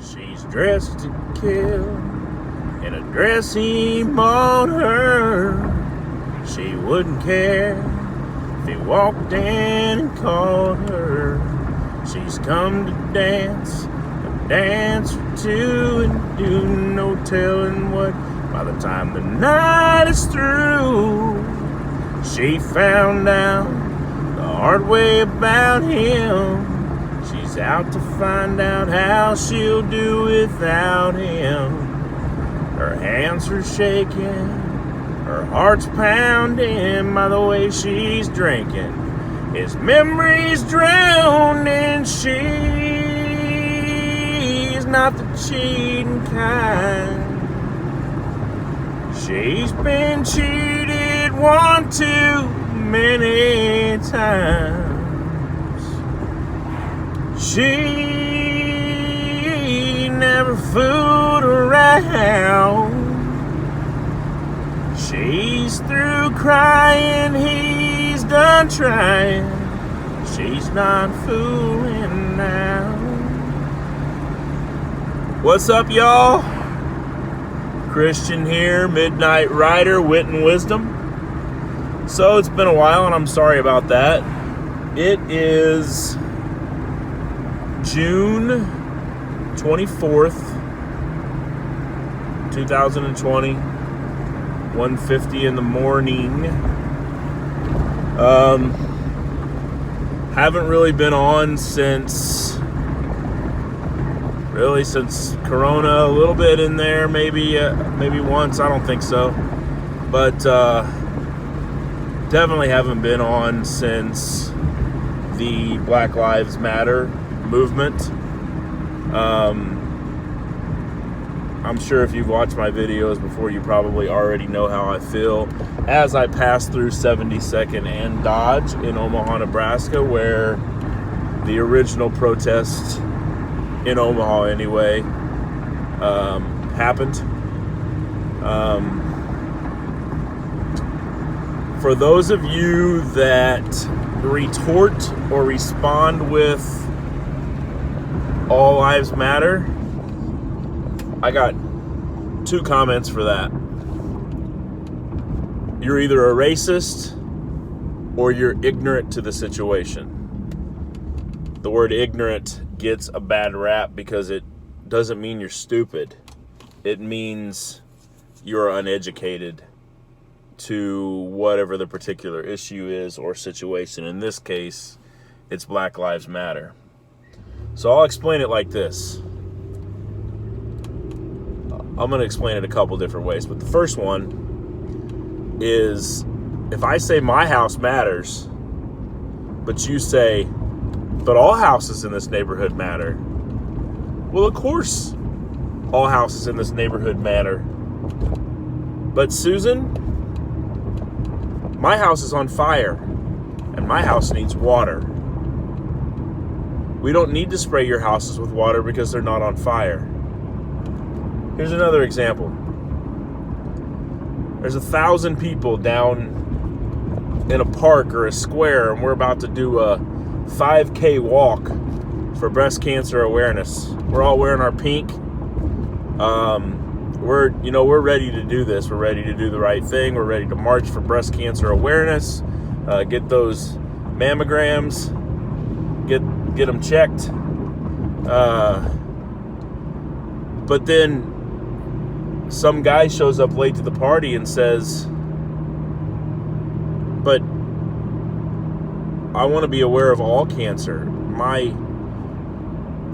She's dressed to kill in a dress he bought her. She wouldn't care if he walked in and called her. She's come to dance, a dance or two, and do no telling what. By the time the night is through, she found out the hard way about him. She's out to find out how she'll do without him. Her hands are shaking, her heart's pounding by the way she's drinking. His memories drowned, and she's not the cheating kind. She's been cheated one too many times. She never fooled around. She's through crying, he's done trying. She's not fooling now. What's up, y'all? Christian here, Midnight Rider, Wit and Wisdom. So it's been a while, and I'm sorry about that. It is June 24th, 2020, 1:50 in the morning. Haven't really been on since Corona, a little bit in there, maybe once, I don't think so. But definitely haven't been on since the Black Lives Matter movement. I'm sure if you've watched my videos before, you probably already know how I feel as I pass through 72nd and Dodge in Omaha, Nebraska, where the original protest in Omaha anyway happened. For those of you that retort or respond with All Lives Matter, I got 2 comments for that. You're either a racist or you're ignorant to the situation. The word ignorant gets a bad rap because it doesn't mean you're stupid. It means you're uneducated to whatever the particular issue is or situation. In this case, it's Black Lives Matter. So I'll explain it like this. I'm going to explain it a couple different ways, but the first one is, if I say my house matters, but you say, but all houses in this neighborhood matter. Well, of course, all houses in this neighborhood matter. But Susan, my house is on fire, and my house needs water. We don't need to spray your houses with water because they're not on fire. Here's another example. There's 1,000 people down in a park or a square, and we're about to do a 5K walk for breast cancer awareness. We're all wearing our pink. We're ready to do this. We're ready to do the right thing. We're ready to march for breast cancer awareness. Get those mammograms. Get them checked. But then some guy shows up late to the party and says, but I want to be aware of all cancer. My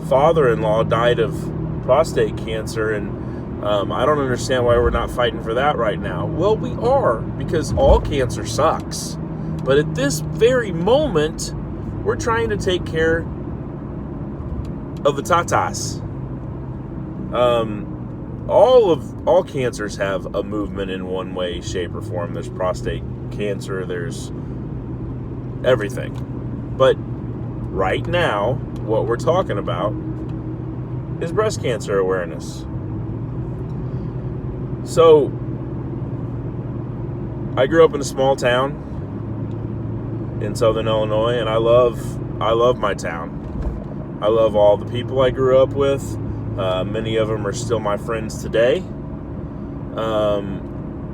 father-in-law died of prostate cancer, and I don't understand why we're not fighting for that right now. Well, we are, because all cancer sucks. But at this very moment, we're trying to take care of the tatas. All cancers have a movement in one way, shape, or form. There's prostate cancer, there's everything. But right now, what we're talking about is breast cancer awareness. So, I grew up in a small town in Southern Illinois, and I love my town. I love all the people I grew up with. Many of them are still my friends today.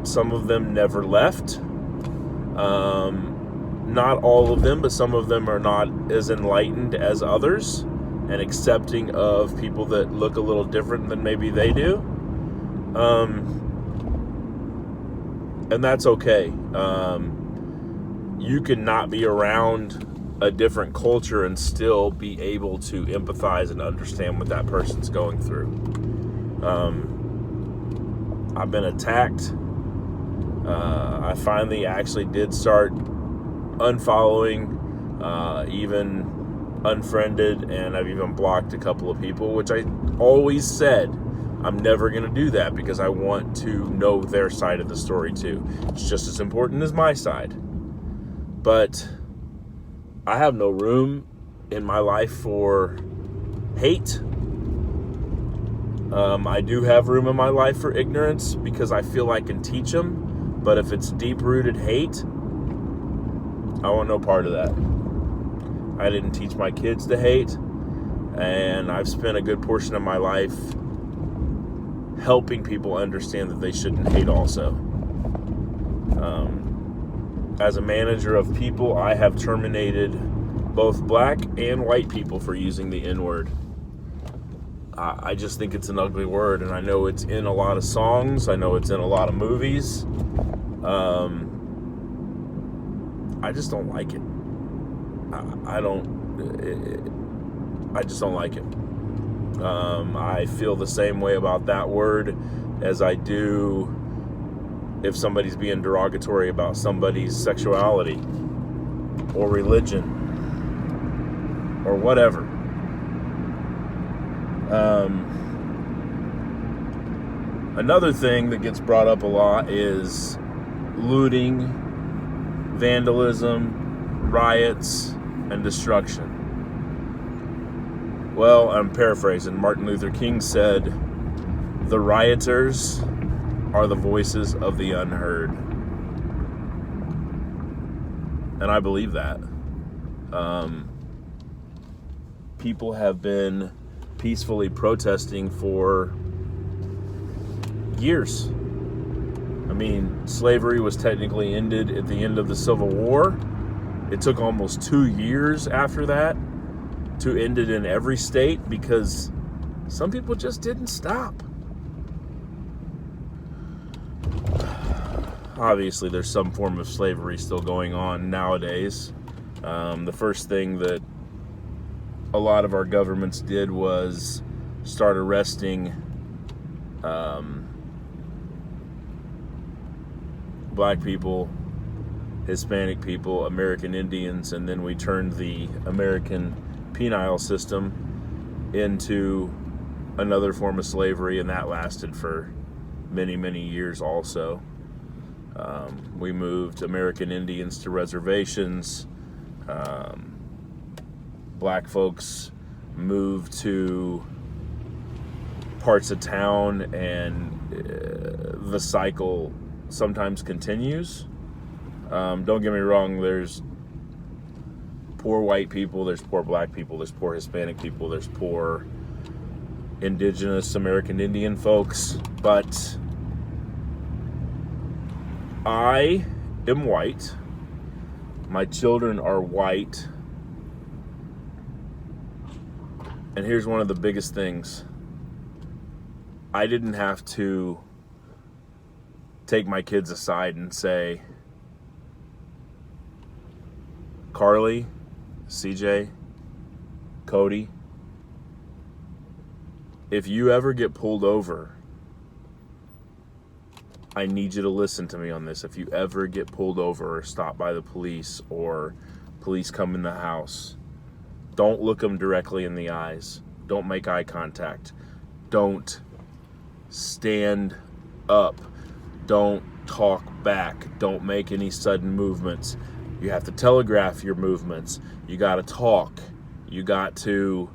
Some of them never left. Not all of them, but some of them are not as enlightened as others and accepting of people that look a little different than maybe they do. And that's okay. You can not be around a different culture and still be able to empathize and understand what that person's going through. I've been attacked. I finally actually did start unfollowing, even unfriended, and I've even blocked a couple of people, which I always said I'm never going to do that because I want to know their side of the story too. It's just as important as my side. But I have no room in my life for hate. I do have room in my life for ignorance because I feel I can teach them. But if it's deep-rooted hate, I want no part of that. I didn't teach my kids to hate, and I've spent a good portion of my life helping people understand that they shouldn't hate also. As a manager of people, I have terminated both black and white people for using the N-word. I just think it's an ugly word, and I know it's in a lot of songs. I know it's in a lot of movies. I just don't like it. I just don't like it. I feel the same way about that word as I do if somebody's being derogatory about somebody's sexuality or religion or whatever. Another thing that gets brought up a lot is looting, vandalism, riots, and destruction. Well, I'm paraphrasing. Martin Luther King said, "The rioters are the voices of the unheard." And I believe that. People have been peacefully protesting for years. I mean, slavery was technically ended at the end of the Civil War. It took almost 2 years after that to end it in every state because some people just didn't stop. Obviously, there's some form of slavery still going on nowadays. The first thing that a lot of our governments did was start arresting black people, Hispanic people, American Indians, and then we turned the American penal system into another form of slavery, and that lasted for many, many years also. We moved American Indians to reservations. Black folks moved to parts of town, and the cycle sometimes continues. Don't get me wrong, there's poor white people, there's poor black people, there's poor Hispanic people, there's poor indigenous American Indian folks, but I am white. My children are white. And here's one of the biggest things. I didn't have to take my kids aside and say, Carly, CJ, Cody, if you ever get pulled over, I need you to listen to me on this. If you ever get pulled over or stopped by the police or police come in the house, don't look them directly in the eyes. Don't make eye contact. Don't stand up. Don't talk back. Don't make any sudden movements. You have to telegraph your movements. You got to talk. You got to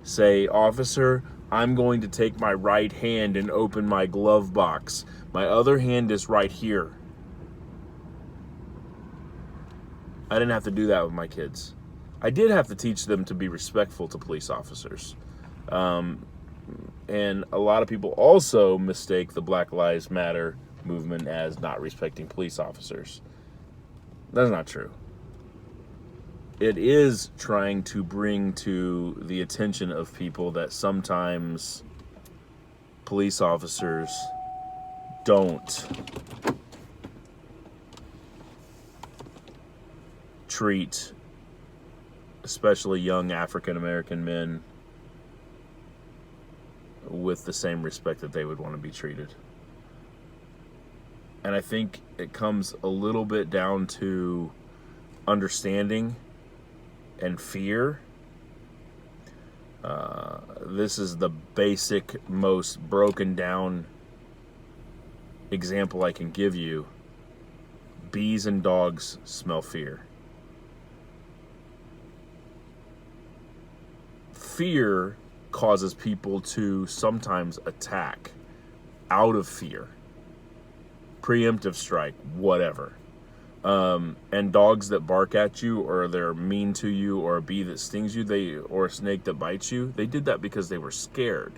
say, "Officer, I'm going to take my right hand and open my glove box. My other hand is right here." I didn't have to do that with my kids. I did have to teach them to be respectful to police officers. And a lot of people also mistake the Black Lives Matter movement as not respecting police officers. That's not true. It is trying to bring to the attention of people that sometimes police officers don't treat especially young African American men with the same respect that they would want to be treated. And I think it comes a little bit down to understanding and fear. This is the basic, most broken down example I can give you. Bees and dogs smell fear. Fear causes people to sometimes attack out of fear. Preemptive strike, whatever. And dogs that bark at you, or they're mean to you, or a bee that stings you, or a snake that bites you, they did that because they were scared.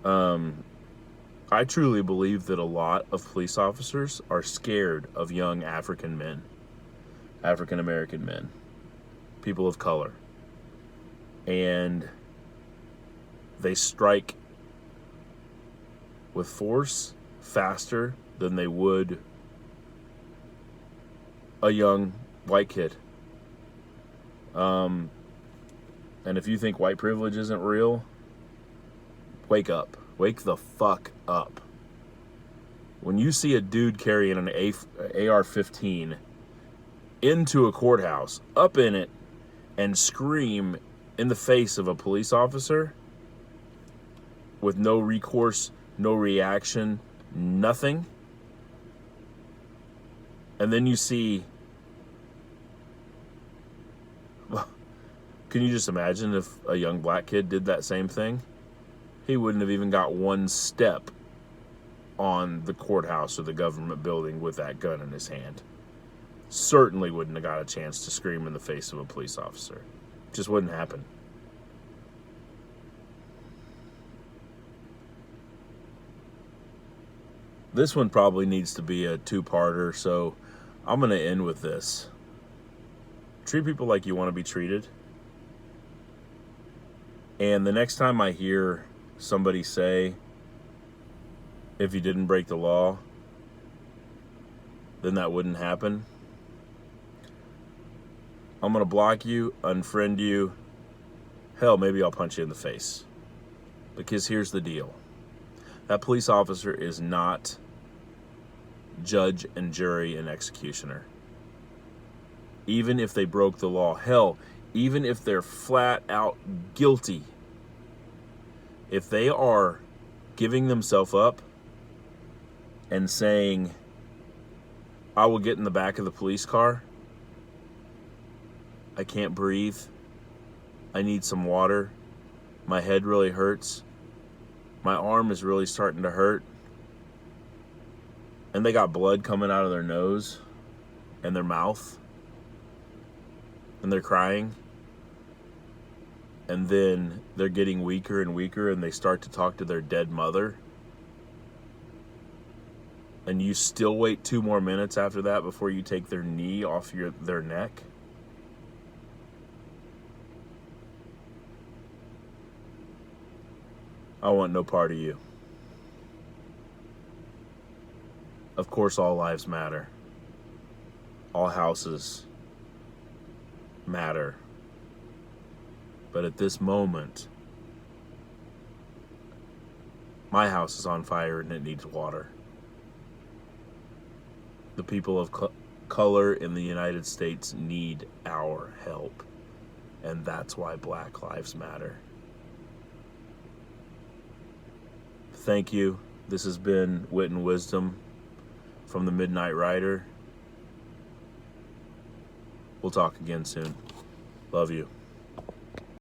I truly believe that a lot of police officers are scared of young African men, African American men, people of color. And they strike with force faster than they would a young white kid. And if you think white privilege isn't real, wake up. Wake the fuck up. When you see a dude carrying an AR-15 into a courthouse, up in it, and scream in the face of a police officer with no recourse, no reaction, nothing, and then you see, can you just imagine if a young black kid did that same thing? He wouldn't have even got one step on the courthouse or the government building with that gun in his hand. Certainly wouldn't have got a chance to scream in the face of a police officer. Just wouldn't happen. This one probably needs to be a two-parter, so I'm going to end with this. Treat people like you want to be treated. And the next time I hear somebody say, if you didn't break the law, then that wouldn't happen, I'm going to block you, unfriend you. Hell, maybe I'll punch you in the face. Because here's the deal. That police officer is not judge and jury and executioner. Even if they broke the law, hell, even if they're flat out guilty, if they are giving themselves up and saying, I will get in the back of the police car, I can't breathe, I need some water, my head really hurts, my arm is really starting to hurt, and they got blood coming out of their nose and their mouth, and they're crying, and then they're getting weaker and weaker, and they start to talk to their dead mother, and you still wait 2 more minutes after that before you take their knee off their neck. I want no part of you. Of course, all lives matter. All houses matter. But at this moment, my house is on fire and it needs water. The people of color in the United States need our help. And that's why Black Lives Matter. Thank you. This has been Wit and Wisdom from the Midnight Rider. We'll talk again soon. Love you.